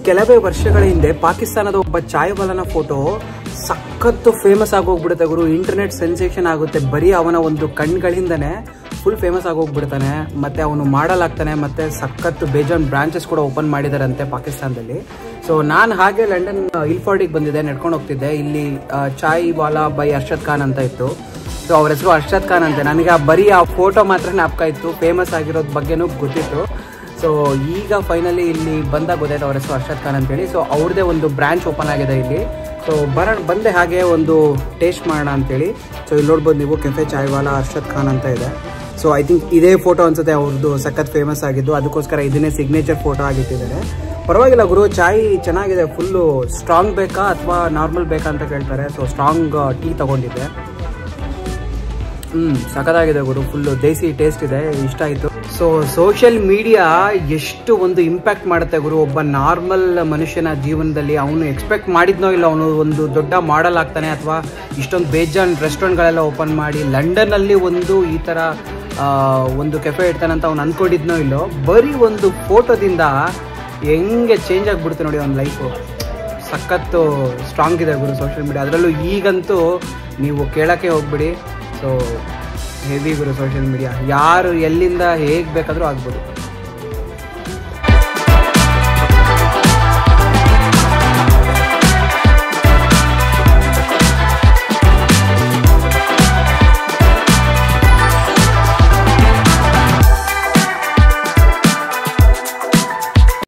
ಕೆಲವೇ ವರ್ಷಗಳ ಹಿಂದೆ ಪಾಕಿಸ್ತಾನದ ಒಬ್ಬ ಚಾಯ್ವಾಲನ ಫೋಟೋ ಸಖತ್ತು ಫೇಮಸ್ ಆಗೋಗ್ಬಿಡುತ್ತೆ ಗುರು. ಇಂಟರ್ನೆಟ್ ಸೆನ್ಸೇಷನ್ ಆಗುತ್ತೆ. ಬರೀ ಅವನ ಒಂದು ಕಣ್ಗಳಿಂದನೇ ಫುಲ್ ಫೇಮಸ್ ಆಗೋಗ್ಬಿಡ್ತಾನೆ. ಮತ್ತು ಅವನು ಮಾಡಲಾಗ್ತಾನೆ. ಮತ್ತು ಸಖತ್ತು ಬೇಜಾನ್ ಬ್ರಾಂಚಸ್ ಕೂಡ ಓಪನ್ ಮಾಡಿದಾರಂತೆ ಪಾಕಿಸ್ತಾನದಲ್ಲಿ. ಸೊ ನಾನು ಹಾಗೆ ಲಂಡನ್ ಇಲ್ಫಾರ್ಡಿಗೆ ಬಂದಿದ್ದೆ, ನಡ್ಕೊಂಡು ಹೋಗ್ತಿದ್ದೆ. ಇಲ್ಲಿ ಚಾಯ್ ವಾಲಾ ಬೈ ಅರ್ಷದ್ ಖಾನ್ ಅಂತ ಇತ್ತು. ಸೊ ಅವ್ರ ಹೆಸರು ಅರ್ಷದ್ ಖಾನ್ ಅಂತೆ. ನನಗೆ ಬರೀ ಆ ಫೋಟೋ ಮಾತ್ರ ಜ್ಞಾಪಕ ಇತ್ತು, ಫೇಮಸ್ ಆಗಿರೋದ್ ಬಗ್ಗೆನೂ ಗೊತ್ತಿತ್ತು. ಸೊ ಈಗ ಫೈನಲಿ ಇಲ್ಲಿ ಬಂದಾಗ ಗೊತ್ತಾಯ್ತು ಅವ್ರ ಹೆಸರು ಅರ್ಷದ್ ಖಾನ್ ಅಂತೇಳಿ. ಸೊ ಅವ್ರದ್ದೇ ಒಂದು ಬ್ರಾಂಚ್ ಓಪನ್ ಆಗಿದೆ ಇಲ್ಲಿ. ಸೊ ಬಂದೆ ಹಾಗೆ ಒಂದು ಟೇಸ್ಟ್ ಮಾಡೋಣ ಅಂತೇಳಿ. ಸೊ ಇಲ್ಲಿ ನೋಡ್ಬೋದು ನೀವು, ಕೆಫೆ ಚಾಯ್ವಾಲಾ ಅರ್ಷದ್ ಖಾನ್ ಅಂತ ಇದೆ. ಸೊ ಐ ಥಿಂಕ್ ಇದೇ ಫೋಟೋ ಅನ್ಸುತ್ತೆ ಅವ್ರದ್ದು ಸಖತ್ ಫೇಮಸ್ ಆಗಿದ್ದು, ಅದಕ್ಕೋಸ್ಕರ ಇದನ್ನೇ ಸಿಗ್ನೇಚರ್ ಫೋಟೋ ಆಗಿಟ್ಟಿದ್ದಾರೆ. ಪರವಾಗಿಲ್ಲ ಗುರು, ಚಾಯ್ ಚೆನ್ನಾಗಿದೆ. ಫುಲ್ಲು ಸ್ಟ್ರಾಂಗ್ ಬೇಕಾ ಅಥವಾ ನಾರ್ಮಲ್ ಬೇಕಾ ಅಂತ ಕೇಳ್ತಾರೆ. ಸೊ ಸ್ಟ್ರಾಂಗ್ ಟೀ ತಗೊಂಡಿದ್ದೆ. ಸಖತ್ತಾಗಿದೆ ಗುರು, ಫುಲ್ಲು ದೇಸಿ ಟೇಸ್ಟ್ ಇದೆ, ಇಷ್ಟ ಆಯಿತು. ಸೊ ಸೋಷಿಯಲ್ ಮೀಡಿಯಾ ಎಷ್ಟು ಒಂದು ಇಂಪ್ಯಾಕ್ಟ್ ಮಾಡುತ್ತೆ ಗುರು ಒಬ್ಬ ನಾರ್ಮಲ್ ಮನುಷ್ಯನ ಜೀವನದಲ್ಲಿ. ಅವನು ಎಕ್ಸ್ಪೆಕ್ಟ್ ಮಾಡಿದ್ನೋ ಇಲ್ಲ ಅವನು ಒಂದು ದೊಡ್ಡ ಮಾಡಲ್ ಆಗ್ತಾನೆ ಅಥವಾ ಇಷ್ಟೊಂದು ಬೇಜಾನ್ ರೆಸ್ಟೋರೆಂಟ್ಗಳೆಲ್ಲ ಓಪನ್ ಮಾಡಿ ಲಂಡನ್ನಲ್ಲಿ ಒಂದು ಈ ಥರ ಒಂದು ಕೆಫೆ ಇಡ್ತಾನೆ ಅಂತ ಅವ್ನು ಅಂದ್ಕೊಂಡಿದ್ನೋ ಇಲ್ಲೋ. ಬರೀ ಒಂದು ಫೋಟೋದಿಂದ ಹೆಂಗೆ ಚೇಂಜ್ ಆಗಿಬಿಡುತ್ತೆ ನೋಡಿ ಅವ್ನ ಲೈಫು. ಸಖತ್ತು ಸ್ಟ್ರಾಂಗ್ ಇದೆ ಗುರು ಸೋಷಿಯಲ್ ಮೀಡಿಯಾ. ಅದರಲ್ಲೂ ಈಗಂತೂ ನೀವು ಕೇಳೋಕ್ಕೆ ಹೋಗ್ಬಿಡಿ. ಸೊ ಹೆವಿ ಗುರು ಸೋಷಿಯಲ್ ಮೀಡಿಯಾ. ಯಾರು ಎಲ್ಲಿಂದ ಹೇಗೆ ಬೇಕಾದರೂ ಆಗ್ಬೋದು.